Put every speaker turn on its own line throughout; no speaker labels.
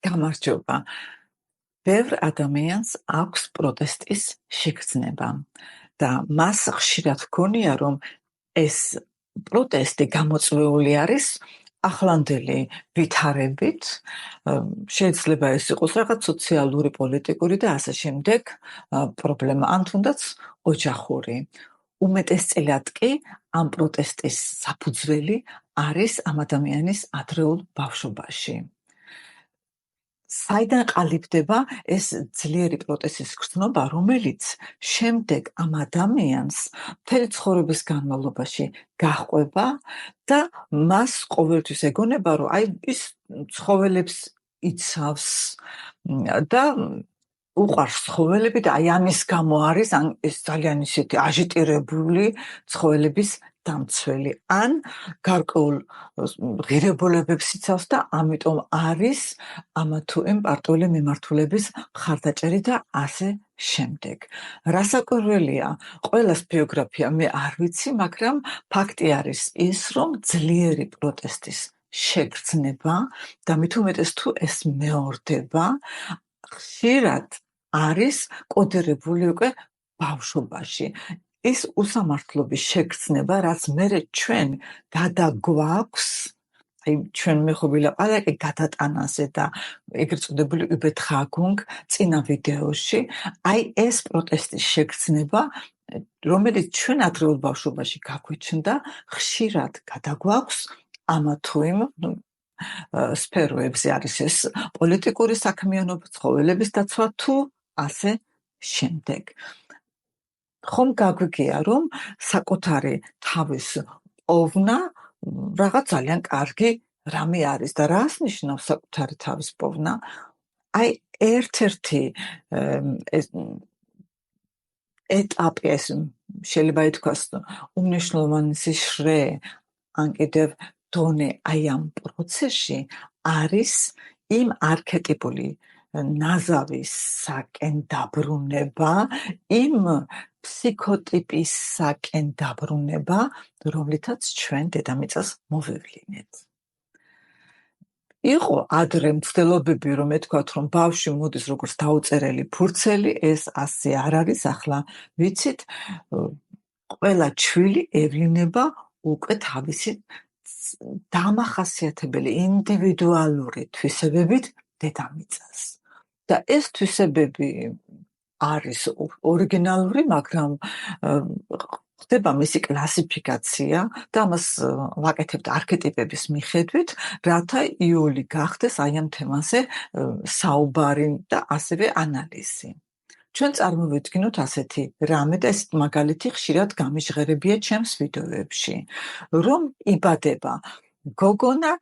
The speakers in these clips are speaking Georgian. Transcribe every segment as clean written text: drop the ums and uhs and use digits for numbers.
გამარჯობა. ბევრ ადამიანს აქვს პროტესტის შეგრძნება და მას ხშირად ჰგონია, რომ ეს პროტესტი გამოწვეული არის ახლანდელი ვითარებით, შეიძლება ეს იყოს რაღაც სოციალური, პოლიტიკური და ასე შემდეგ პრობლემა, ან თუნდაც ოჯახური. უმეტესწილად კი ამ პროტესტის საფუძველი არის ამ ადამიანის ადრეულ ბავშვობაში. საიდან ყალიბდება ეს ძლიერი პროტესტის გრძნობა, რომელიც შემდეგ ამ ადამიანს მთელი ცხოვრების განმავლობაში გაჰყვება და მას ყოველთვის ეგონება, რომ ის ცხოველებს იცავს და უყვარს ცხოველები და ამის გამო არის ეს ძალიან ისეთი აჟიტირებული ცხოველების დამცველი, ან გარკვეულ ღირებულებებს იცავს და ამიტომ არის ამა თუ იმ პარტიული მიმართულების მხარდაჭერი და ასე შემდეგ. რასაკვირველია, ყველას ბიოგრაფია მე არ ვიცი, მაგრამ ფაქტი არის ის, რომ ძლიერი პროტესტის შეგრძნება და მით უმეტეს თუ ეს მეორდება, ხშირად არის კოდირებული უკვე ბავშვობაში. ის უსამართლობის შეგრძნება, რაც მერე ჩვენ გადაგვაქვს, ჩვენ მე ხო ვილაპარაკე გადატანაზე და ეგრეთ წოდებული Übertragung წინა ვიდეოში, ეს პროტესტის შეგრძნება, რომელიც ჩვენ ადრეულ ბავშვობაში გაგვიჩნდა, ხშირად გადაგვაქვს ამა თუ იმ სფეროებზე, არის ეს პოლიტიკური საქმიანობა, ცხოველების დაცვა თუ ასე შემდეგ. ხომ გაგვიგია, რომ საკუთარი თავის პოვნა რაღაც ძალიან კარგი რამე არის და რას ნიშნავს საკუთარი თავის პოვნა? ერთ-ერთი ეტაპი, ეს შეიძლება ითქვას უმნიშვნელოვანესი შრე, ან კიდევ დონე ამ პროცესში არის იმ არქეტიპული ნაზავისაკენ დაბრუნება, იმ ფსიქოტიპისაკენ დაბრუნება, რომლითაც ჩვენ დედამიწას მოვევლინეთ. იყო ადრე მცდელობები, რომ ეთქვათ, რომ ბავშვი მოდის როგორც დაუწერელი ფურცელი, ეს ასე არ არის, ახლა ვიცით, ყველა ჩვილი ევლინება უკვე თავისი დამახასიათებელი ინდივიდუალური თვისებებით დედამიწას. და ეს თვისებები არის ორიგინალური, მაგრამ ხდება მისი კლასიფიკაცია და ამას ვაკეთებთ არქეტიპების მიხედვით, რათა იოლი გახდეს ამ თემაზე საუბარი და ასევე ანალიზი. ჩვენ წარმოვიდგინოთ ასეთი რამე და ეს მაგალითი ხშირად გამიჟღერებია ჩემს ვიდეოებში, რომ იბადება გოგონა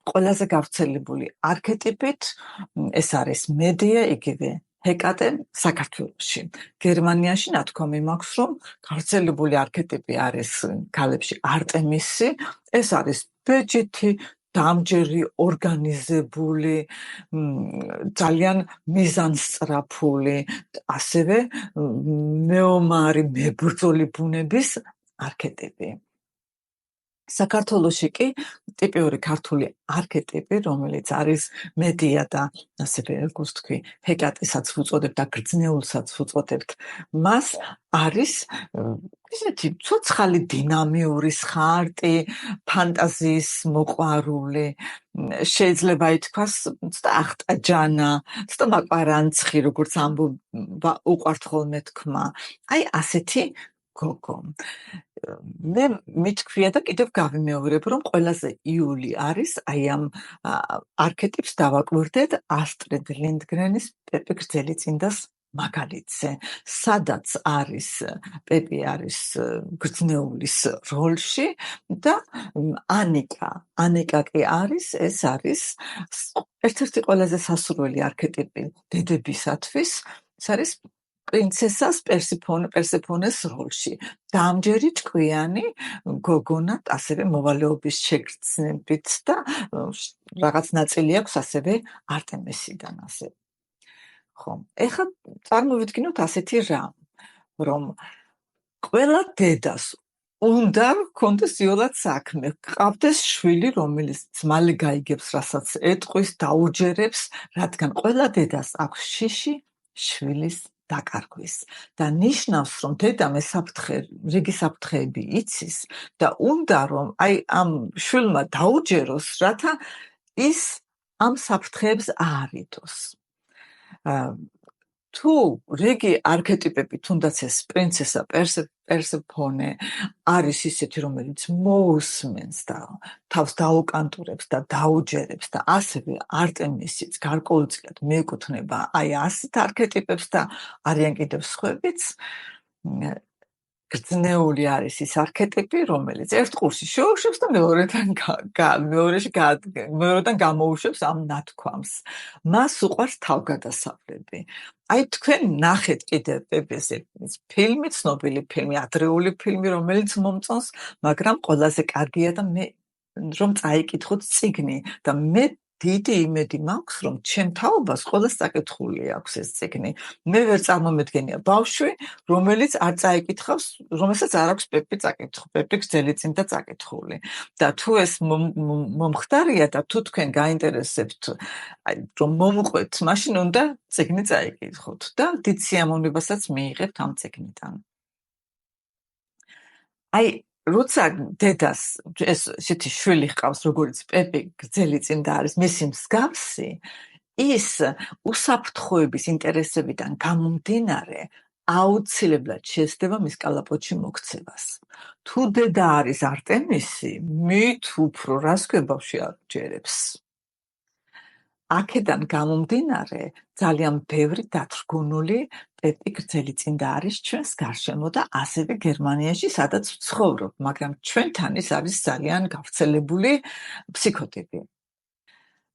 ყველაზე გავრცელებული არქეტიპით, ეს არის მედია, იგივე ჰეკატე საქართველოში. გერმანიაში ნათქვამი მაქვს, რომ გავრცელებული არქეტიპი არის ქალებში არტემისი, ეს არის ბეჯითი, დამჯერი, ორგანიზებული, ძალიან მიზანსწრაფული, ასევე მეომარი, მებრძოლი ბუნების არქეტიპი. საქართველოში კი ტიპიური ქართული არქეტიპი, რომელიც არის მედია და ასევე როგორც თქვი, ჰეკატესაც ვუწოდებთ და გრძნეულსაც ვუწოდებთ, მას არის ისეთი ცოცხალი დინამიური ხარტი, ფანტაზიის მოყვარული, შეიძლება ითქვას, ცოტა ახტაჯანა, ცოტა მაკვარანცხი, როგორც ამბობა უყვართ ხოლმე თქმა. ასეთი გოგო. მე მითქვია და კიდევ გავიმეორებ, რომ ყველაზე იული არის ამ არქეტიპს დავაკვირდეთ ასტრიდ ლინდგრენის პეპი გრძელიწინდას მაგალითზე, სადაც არის პეპი არის გრძნეულის როლში და ანიკა კი არის, ეს არის ერთ-ერთი ყველაზე სასურველი არქეტიპი დედებისათვის, ეს არის პრინცესას პერსეფონეს როლში. დამჯერი ჭკვიანი გოგონა, ასევე მოვალეობის შეგრძნებით და რაღაც ნაწილი აქვს ასევე არტემისიდან ასე. ხო, ეხლა წარმოვიდგინოთ ასეთი რამ, რომ ყველა დედას უნდა გქონდეს იოლად საქმე, გყავდეს შვილი, რომელიც მალე გაიგებს, რასაც ეტყვის, დაუჯერებს, რადგან ყველა დედას აქვს შიში შვილის დაკარგვის და ნიშნავს, რომ დედამ რიგი საფრთხეები იცის და უნდა რომ აი ამ შვილმა დაუჯეროს, რათა ის ამ საფრთხეებს აარიდოს. თუ რიგი არქეტიპები, თუნდაც ეს პრინცესა პერსეფონე არის ისეთი, რომელიც მოусმენს და თავს დაუკანტურებს და დაუჯერებს და ასევე არტემისიც გარკვეულწილად მიეკუთვნება აი ასეთ არქეტიპებს და არიან კიდევ სხვებიც. გრძნეული არის ის არქეტიპი, რომელიც ერთ ყურში შეუშვებს და მეორედან გამოუშვებს ამ ნათქვამს. მას უყვარს თავგადასავლები. აი თქვენ ნახეთ კიდევ BBC ფილმი, ცნობილი ფილმი, ადრეული ფილმი, რომელიც მომწონს, მაგრამ ყველაზე კარგია და მე რომ წაიკითხოთ წიგნი და მე დიდი იმედი მაქვს, რომ ჩემ თაობას ყველას წაკითხული აქვს ეს წიგნი. მე ვერ წარმომედგენია ბავშვი, რომელიც არ წაიკითხავს, რომელსაც არ აქვს პეპი გრძელი წინ და წაკითხული. და თუ ეს მომხდარია და თუ თქვენ გაინტერესებთ, აი რომ მომყვეთ, მაშინ უნდა წიგნი წაიკითხოთ და დიდ სიამოვნებასაც მიიღებთ ამ წიგნიდან. აი როცა დედას ესეთი შვილი ჰყავს, როგორც პეპი გრძელი წინდა არის, მისი მსგავსი, ის უსაფრთხოების ინტერესებიდან გამომდინარე აუცილებლად შეესდება მის კალაპოტში მოქცევას. თუ დედა არის არტემისი, მით უფრო რას გვებავში აღჯერებს. აქედან გამომდინარე ძალიან ბევრი დათრგუნული პეპი გრძელი წინდა არის ჩვენს გარშემო და ასევე გერმანიაში, სადაც ვცხოვრობ, მაგრამ ჩვენთან ის არის ძალიან გავრცელებული ფსიქოტიპი.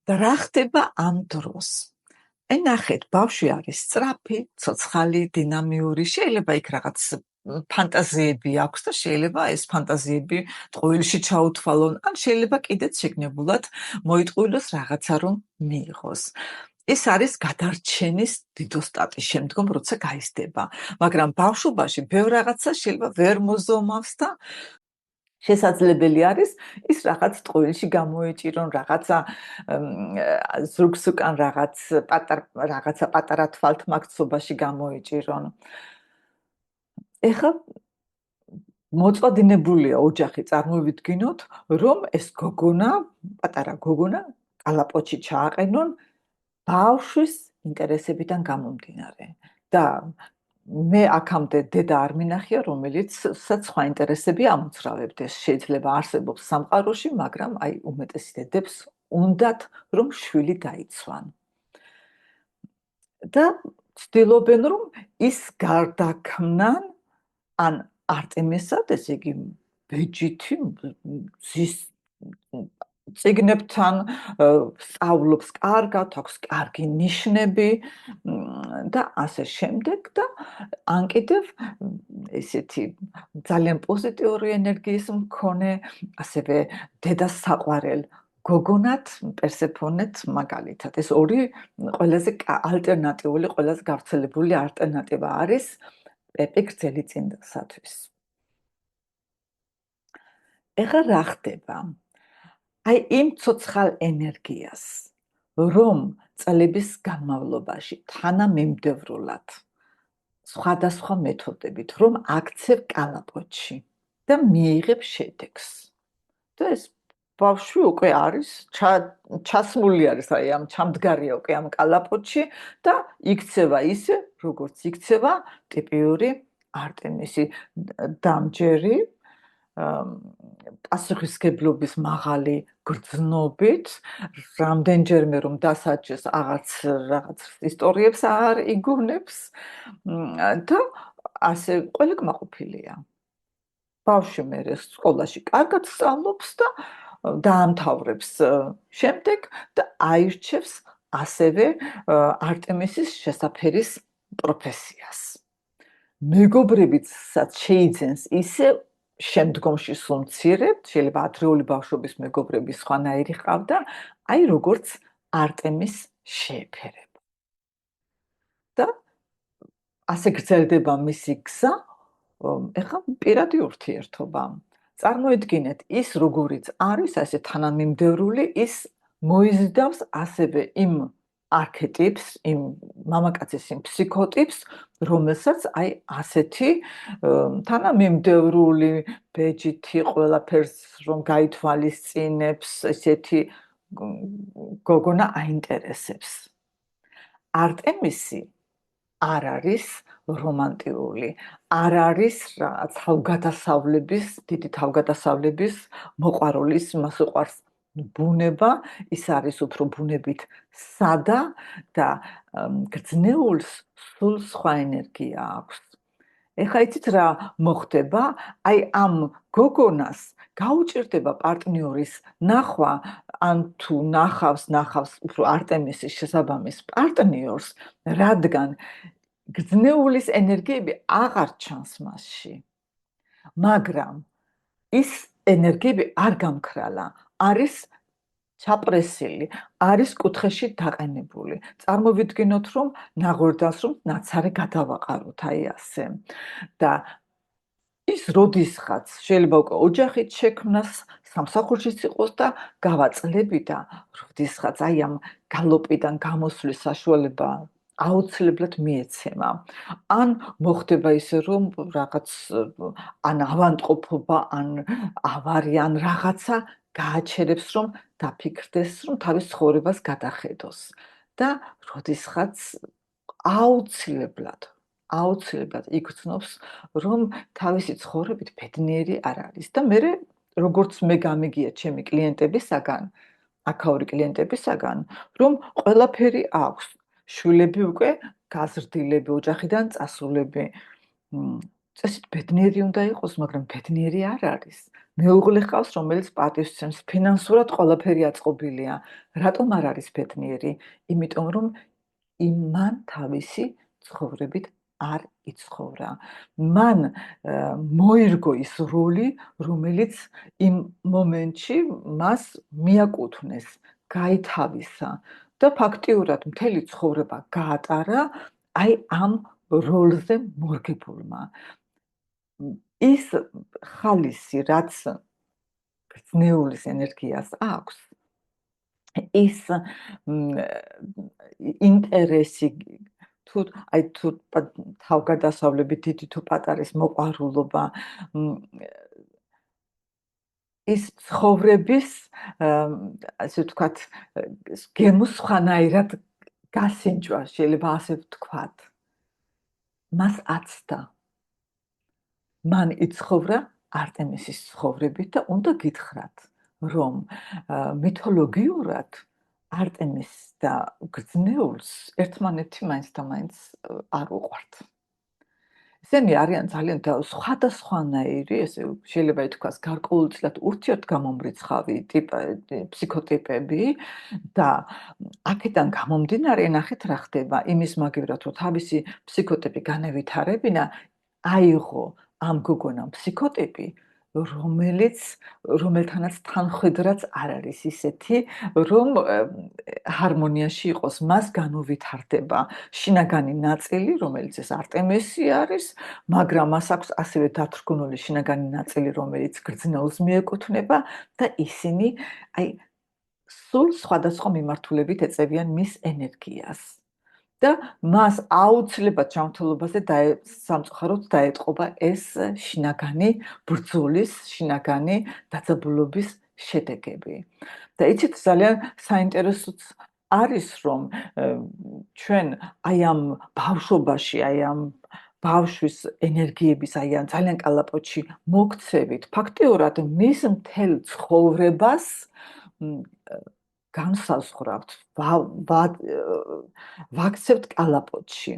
და რა ხდება ამ დროს? აი ნახეთ, ბავშვი არის სწრაფი, ცოცხალი, დინამიური, შეიძლება იქ რაღაც ფანტაზიები აქვს და შეიძლება ეს ფანტაზიები ტყუილში ჩაუთვალონ, ან შეიძლება კიდეც შეგნებულად მოიტყუილოს რაღაცა რომ მიიღოს. ეს არის გადარჩენის დიდოსტატის შემდგომ, როცა გაიზრდება, მაგრამ ბავშვობაში ბევრ რაღაცა შეიძლება ვერ მოზომავს და შესაძლებელი არის ის რაღაც ტყუილში გამოეჭირონ, რაღაცა ზურგს უკან რაღაცა პატარა თვალთმაქცობაში გამოეჭირონ. ეხლა მოწოდინებულია ოჯახი, წარმოვიდგინოთ, რომ ეს გოგონა, პატარა გოგონა, კალაპოტში ჩააყენონ ბავშვის ინტერესებიდან გამომდინარე. და მე აქამდე დედა არ მინახია, რომელიც სხვა ინტერესები ამოძრავებდეს. შეიძლება არსებობს სამყაროში, მაგრამ აი უმეტესი დედებს უნდათ, რომ შვილი დაიცვან. და ცდილობენ, რომ ის გარდაქმნან ან არტემისად, ესე იგი ბეჯითი ზის წიგნებთან სწავლობს კარგად, აქვს კარგი ნიშნები და ასე შემდეგ და ან კიდევ ესეთი ძალიან პოზიტიური ენერგიის მქონე, ასევე დედას საყვარელ გოგონად, პერსეფონეთ მაგალითად. ეს ორი ყველაზე ალტერნატიული, ყველაზე გავრცელებული ალტერნატივა არის პეპი გრძელი წინდასათვის. ეხლა რა ხდება? აი იმ ცოცხალ ენერგიას, რომ წლების განმავლობაში თანამიმდევრულად სხვადასხვა მეთოდებით რომ აქცევ კალაპოტში და მიიღებ შედეგს. და ეს ბავშვი უკვე არის ჩასმული არის აი ამ ჩამდგარია უკვე ამ კალაპოტში და იქცევა ისე, როგორც იქცევა ტიპიური არტემისი, დამჯერი, პასუხისმგებლობის მაღალი გრძნობით, რამდენჯერმე რომ დასაჯეს რაღაც ისტორიებს არ იგონებს და ასე ყველა კმაყოფილია. ბავშვი მერე სკოლაში კარგად სწავლობს და დაამთავრებს შემდეგ და აირჩევს ასევე არტემისის შესაფერის პროფესიას. მეგობრებიცაც შეიძენს ისე შემდგომში სულ მცირედ, შეიძლება ადრეული ბავშვობის მეგობრები სხვანაირი ჰყავდა, აი როგორც არტემის შეეფერება. და ასე გრძელდება მისი გზა, ეხლა პირადი ურთიერთობა. წარმოიდგინეთ, ის როგორიც არის, ასე თანამიმდევრული, ის მოიზიდავს ასევე იმ არქეტიპს, იმ მამაკაცის იმ ფსიქოტიპს, რომელსაც აი ასეთი თანამიმდევრული, ბეჯითი, ყველაფერს რომ გაითვალისწინებს, ესეთი გოგონა აინტერესებს. არტემისი არ არის რომანტიული, არ არის თავგადასავლების, დიდი თავგადასავლების მოყვარულის, მას უყვარს ბუნება, ის არის უფრო ბუნებით სადა და გრძნეულს სულ სხვა ენერგია აქვს. ეხლა იცით რა მოხდება? აი ამ გოგონას გაუჭირდება პარტნიორის ნახვა, ან თუ ნახავს უფრო არტემისის შესაბამის პარტნიორს, რადგან გრძნეულის ენერგიები აღარ ჩანს მასში. მაგრამ ის ენერგიები არ გამქრალა, არის ჩაპრესილი, არის კუთხეში დაყენებული. წარმოვიდგინოთ, რომ ნაღორდას რომ ნაცარი გადავაყაროთ, აი ასე. და ის როდისღაც შეიძლება უკვე ოჯახით შექმნას, სამსახურშიც იყოს და გავაწლები და როდისღაც აი ამ გალოპიდან გამოსვლის საშუალება აუცილებლად მიეცემა. ან მოხდება ისე, რომ რაღაც ან ავადმყოფობა, ან ავარია, ან რაღაცა გააჩერებს, რომ დაფიქრდეს, რომ თავის ცხოვრებას გადახედოს. და როდისღაც აუცილებლად იგრძნობს, რომ თავისი ცხოვრებით ბედნიერი არ არის. და მე როგორც მე გამიგია ჩემი კლიენტებისაგან, აქაური კლიენტებისაგან, რომ ყველაფერი აქვს. შვილები უკვე გაზრდილები, ოჯახიდან წასულები. წესით ბედნიერი უნდა იყოს, მაგრამ ბედნიერი არ არის. მეუღლე ჰყავს, რომელიც პატივსცემს, ფინანსურად ყველაფერი აწყობილია. რატომ არ არის ბედნიერი? იმიტომ რომ მან თავისი ცხოვრებით არ იცხოვრა. მან მოირგო ის როლი, რომელიც იმ მომენტში მას მიაკუთვნეს, გაითავისა და ფაქტიურად მთელი ცხოვრება გაატარა აი ამ როლზე მორგებულმა. ის ხალისი, რაც გრძნეულის ენერგიას აქვს, ის ინტერესი თუ თავგადასავლები დიდი თუ პატარის მოყვარულობა, ის ცხოვრების, ასე ვთქვათ, გემოს სხვანაირად გასინჯვა, შეიძლება ასე ვთქვათ. მას აცდა. მან იცხოვრა არტემისის ცხოვრებით და უნდა გითხრათ, რომ მითოლოგიურად არტემის და გრძნეულს ერთმანეთი მაინც და მაინც არ უყვართ. ესენი არიან ძალიან სხვადასხვანაირი, ესე შეიძლება ითქვას, გარკვეულწილად ურთიერთგამომრიცხავი ფსიქოტიპები და აქედან გამომდინარე, ნახეთ რა ხდება, იმის მაგივრად, რომ თავისი ფსიქოტიპი განევითარებინა, აიღო ამ გოგონამ ფსიქოტიპი, რომელთანაც თანხვედრაც არ არის ისეთი, რომ ჰარმონიაში იყოს, მას განუვითარდება შინაგანი ნაწილი, რომელიც ეს არტემისი არის, მაგრამ მას აქვს ასევე დათრგუნული შინაგანი ნაწილი, რომელიც გრძნეულს მიეკუთვნება და ისინი აი სულ სხვადასხვა მიმართულებით ეწევიან მის ენერგიას. და მას აუცილებლად ჯანმრთელობაზე სამწუხაროდ დაეტყობა ეს შინაგანი ბრძოლის, შინაგანი დაძაბულობის შედეგები. და იცით, ძალიან საინტერესოც არის, რომ ჩვენ აი ამ ბავშვობაში, აი ამ ბავშვის ენერგიების, აი ამ ძალიან კალაპოტში მოქცევით, ფაქტიურად მის მთელ ცხოვრებას განსაზღვრავთ, ვაქცევთ კალაპოტში.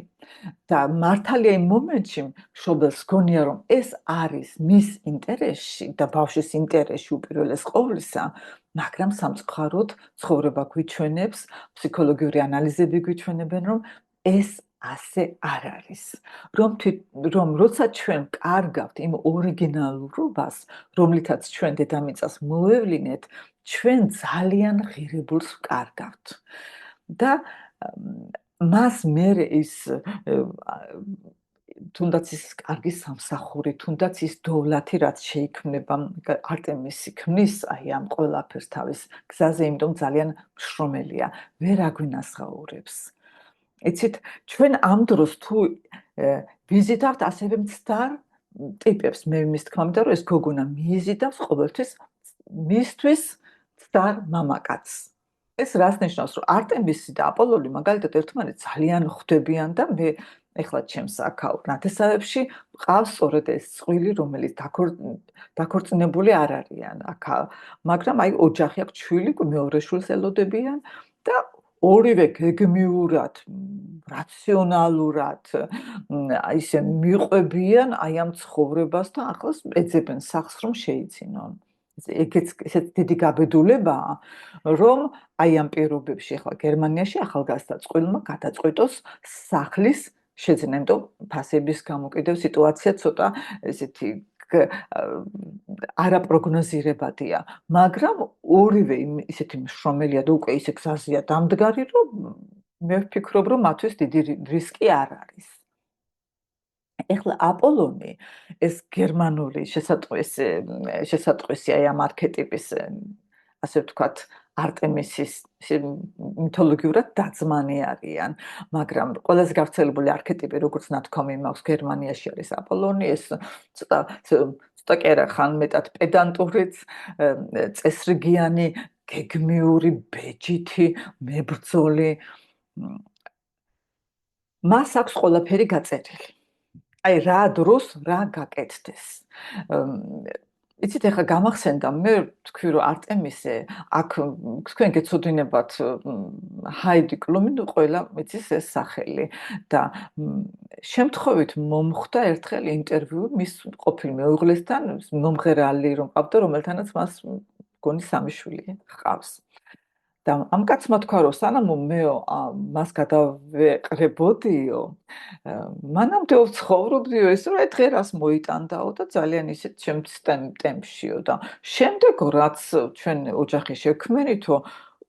და მართალია იმ მომენტში მშობელს გონია, რომ ეს არის მის ინტერესში და ბავშვის ინტერესში უპირველეს ყოვლისა, მაგრამ სამწუხაროდ ცხოვრება გვიჩვენებს, ფსიქოლოგიური ანალიზები გვიჩვენებენ, რომ ეს ასე არ არის. რომ როცა ჩვენ კარგავთ იმ ორიგინალურობას, რომლითაც ჩვენ დედამიწას მოევლინეთ, ჩვენ ძალიან ღირებულს ვკარგავთ. და მას მერე ის თუნდაც ის კარგი სამსახური, თუნდაც ის დოვლათი, რაც შეიქმნება, არტემისი ქმნის აი ამ ყველაფერს თავის გზაზე, იმიტომ ძალიან მშრომელია, ვერ აგვინასხაურებს. იცით, ჩვენ ამ დროს თუ ვიზიდავთ ასევე მცდარ ტიპებს, მე მის თქმა მინდა, რომ ეს გოგონა მიიზიდავს ყოველთვის მისთვის მცდარ მამაკაცს. ეს რას ნიშნავს, რომ არტემისი და აპოლონი მაგალითად ერთმანეთს ძალიან ხვდებიან და მე ეხლა ჩემს აქაურ ნათესავებში ყავს სწორედ ეს წყვილი, რომელიც დაქორწინებული არ არიან აქა, მაგრამ აი ოჯახი აქვს, შვილი, მეორე შვილს ელოდებიან და ორივე გეგმიურად, რაციონალურად ისე მიყვებიან აი ამ ცხოვრებას და ახლოს ეძებენ სახს, რომ შეიცინონ. ეგეც ესეთ დიდი გაბედულებაა, რომ აი ამ პირობებში ახლა გერმანიაში ახალგაზრდა წყვილმა გადაწყვიტოს სახლის შეძენა, იმიტომ ფასების გამო კიდევ სიტუაცია ცოტა ესეთი არაპროგნოზირებადია, მაგრამ ორივე ისეთი მშრომელია და უკვე ისე გზაზეა დამდგარი, რომ მე ვფიქრობ, რომ მათთვის დიდი რისკი არ არის. ეხლა აპოლონი ეს გერმანული შესატყვისი აი ამ არქეტიპის ასე ვთქვათ არტემისის მითოლოგიურად დაძმანი არიან, მაგრამ ყველაზე გავრცელებული არქეტიპი როგორც ნათქვამი მაქვს გერმანიაში არის აპოლონი, ეს ცოტა კი არა ხან მეტად პედანტურიც, წესრიგიანი, გეგმიური, ბეჯითი, მებრძოლი. მას აქვს ყველაფერი გაწერილი. აი რა დროს რა გაკეთდეს. იცით, ახლა გამახსენდა, მე თქვი, რომ არტემისე აქ თქვენ გეცოდინებათ ჰაიდი კლუმი, ნუ ყველა მიცის ეს სახელი და შემთხვევით მომხვდა ერთხელ ინტერვიუ მის ყოფილ მეუღლესთან, მომღერალი რომ ყავდა, რომელთანაც მას მგონი 3 შვილი ჰყავს. და ამ კაცმა თქვა, რომ სანამ მე მას გადავეყრებოდიო, მანამდე ვცხოვრობდიო ეს, რომ დღერას მოიტანდაო და ძალიან ისეთ ჩემს ტემპშიო და შემდეგ რაც ჩვენ ოჯახი შევქმნითო,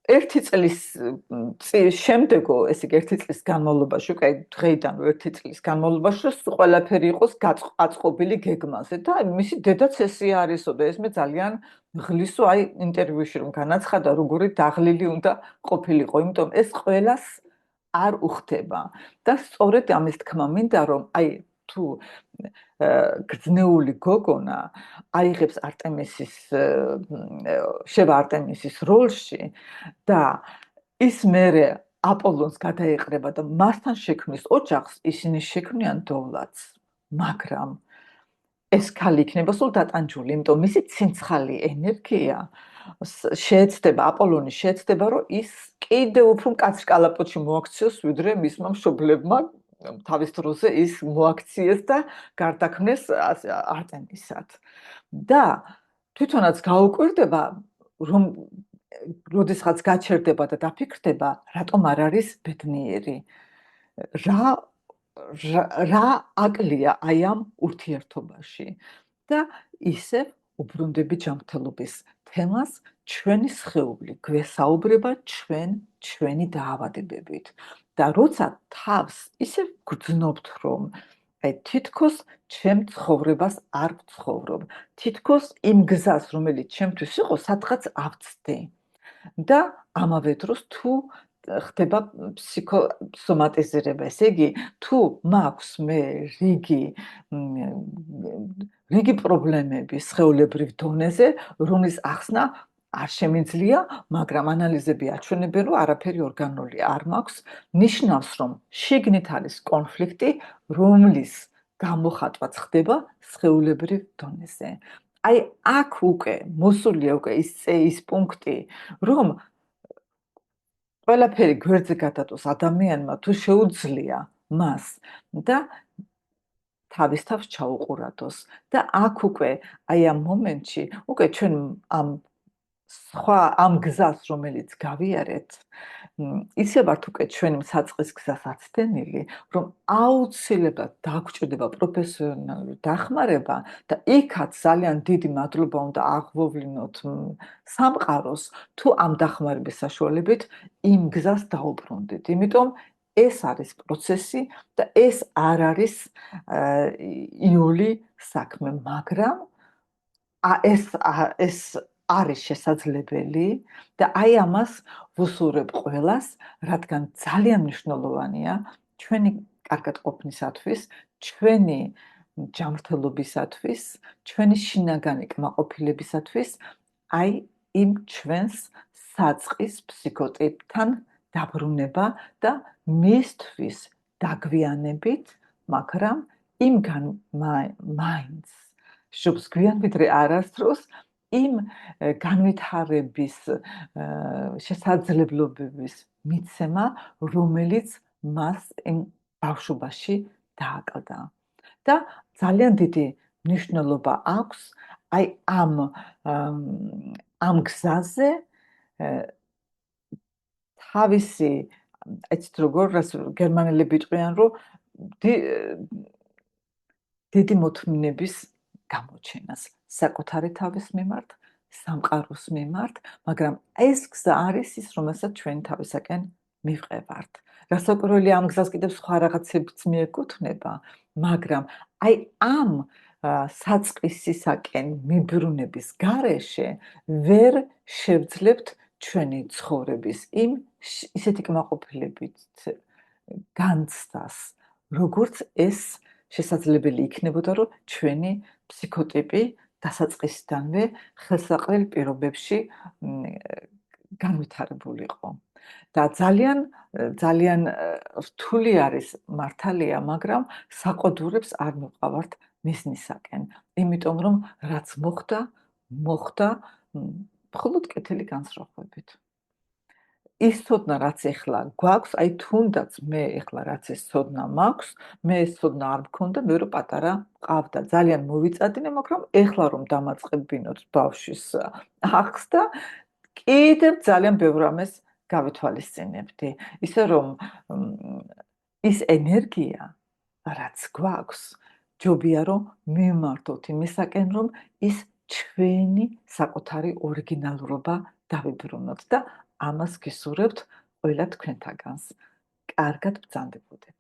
1 წლის შემდეგო, ესე იგი 1 წლის განმავლობაში, უკვე დღეიდან 1 წლის განმავლობაში ყველაფერი იყოს აწყობილი გეგმაზე და მისი დედაც ესე არისო და ეს მე ძალიან ღლისო აი ინტერვიუში რომ განაცხადა, როგორი დაღლილი უნდა ყოფილიყო, იმიტომ ეს ყველას არ უხდება და სწორედ ამის თქმა მინდა, რომ აი თუ გრძნეული გოგონა აიღებს შევა არტემისის როლში და ის მერე აპოლონს გადაეყრება და მასთან შექმნის ოჯახს, ისინი შექმნიან დოვლათს, მაგრამ ეს ქალი იქნება სულ დატანჯული, იმიტომ მისი ცინცხალი ენერგია შეეცდება, აპოლონი შეეცდება, რომ ის კიდევ უფრო მკაცრ კალაპოტში მოაქციოს, ვიდრე მისმა მშობლებმა თავის დროზე ის მოაქციეს და გარდაქმნეს არტემისად. და თვითონაც გაუკვირდება, რომ როდესაც გაჩერდება და დაფიქრდება, რატომ არ არის ბედნიერი. რა აკლია აი ამ ურთიერთობაში და ისევ უბრუნდები ჯანმრთელობის თემას ჩვენი სხეული გვესაუბრება ჩვენი დაავადებებით და როცა თავს ისევ გრძნობთ, რომ აი თითქოს ჩემ ცხოვრებას არ ვცხოვრობ, თითქოს იმ გზას, რომელიც ჩემთვის იყო, სადღაც ავწდე. და ამავე დროს თუ ხდება ფსიქოსომატიზირება, ესე იგი, თუ მაქვს მე რიგი პრობლემები სხეულებრივ დონეზე, რომლის ახსნა არ შემიძლია, მაგრამ ანალიზები აჩვენებენ, რომ არაფერი ორგანული არ მაქვს, ნიშნავს, რომ შიგნით არის კონფლიქტი, რომლის გამოხატვაც ხდება სხეულებრივ დონეზე. აი აქ უკვე მოსულია უკვე ის პუნქტი, რომ ყველაფერი გვერდზე გადადოს ადამიანმა, თუ შეუძლია მას და თავის თავს ჩაუყურადოს და აქ უკვე აი ამ მომენტში უკვე ჩვენ ამ გზას, რომელიც გავიარეთ, ისე ვართ უკვე ჩვენი საწყის გზას აცდენილი, რომ აუცილებლად დაგვჭირდება პროფესიონალური დახმარება და იქაც ძალიან დიდი მადლობა უნდა აღვოვლინოთ სამყაროს, თუ ამ დახმარების საშუალებით იმ გზას დაუბრუნდით. იმიტომ ეს არის პროცესი და ეს არ არის იოლი საქმე, მაგრამ ეს არის შესაძლებელი და აი ამას ვუსურებ ყველას, რადგან ძალიან მნიშვნელოვანია ჩვენი კარგად ყოფნისათვის, ჩვენი ჯანმრთელობისათვის, ჩვენი შინაგანი კმაყოფილებისათვის, აი იმ ჩვენს საწყის ფსიქოტიპთან დაბრუნება და მისთვის დაგვიანებით, მაგრამ მაინც შობს გვიან ვიდრე არასდროს იმ განვითარების შესაძლებლობების მიცემა, რომელიც მას იმ ბავშვობაში დააკლდა. და ძალიან დიდი მნიშვნელობა აქვს აი ამ გზაზე თავისი, ეცით როგორ გერმანელები იტყვიან, რომ დიდი მოთმინების გამოჩენას საკუთარი თავის მიმართ, სამყაროს მიმართ, მაგრამ ეს გზა არის ის, რომელსაც ჩვენ თავისაკენ მივყევართ. რასაკვირველია, ამ გზას კიდევ სხვა რაღაცებიც მიეკუთვნება, მაგრამ აი ამ საწყისისაკენ მიბრუნების გარეშე ვერ შევძლებთ ჩვენი ცხოვრების იმ ისეთი კმაყოფილებით განცდას, როგორც ეს შესაძლებელი იქნებოდა, რომ ჩვენი ფსიქოტიპი დასაწყისიდანვე ხელსაყრელ პირობებში განვითარებულიყო. და ძალიან რთული არის მართალია, მაგრამ საყოდურებს არ მივყავართ მიზნისაკენ. იმიტომ რომ რაც მოხდა მხოლოდ კეთილი განსხვავებით. ის ცოდნა, რაც ეხლა გვაქვს, აი თუნდაც მე ეხლა რაც ეს ცოდნა მაქვს, მე ეს ცოდნა არ მქონდა, მე რო პატარა მყავდა, ძალიან მოვიწადინე, მაგრამ ეხლა რომ დამაწყებინოთ ბავშვის აღზრდა და კიდევ ძალიან ბევრ რამეს გავითვალისწინებდი. ისე რომ ის ენერგია, რაც გვაქვს, ჯობია რომ მივმართოთ იმისაკენ, რომ ის ჩვენი საკუთარი ორიგინალურობა დავიბრუნოთ და ამას გისურვებთ ყველა თქვენთაგანს. კარგად ბრძანდებოდეთ.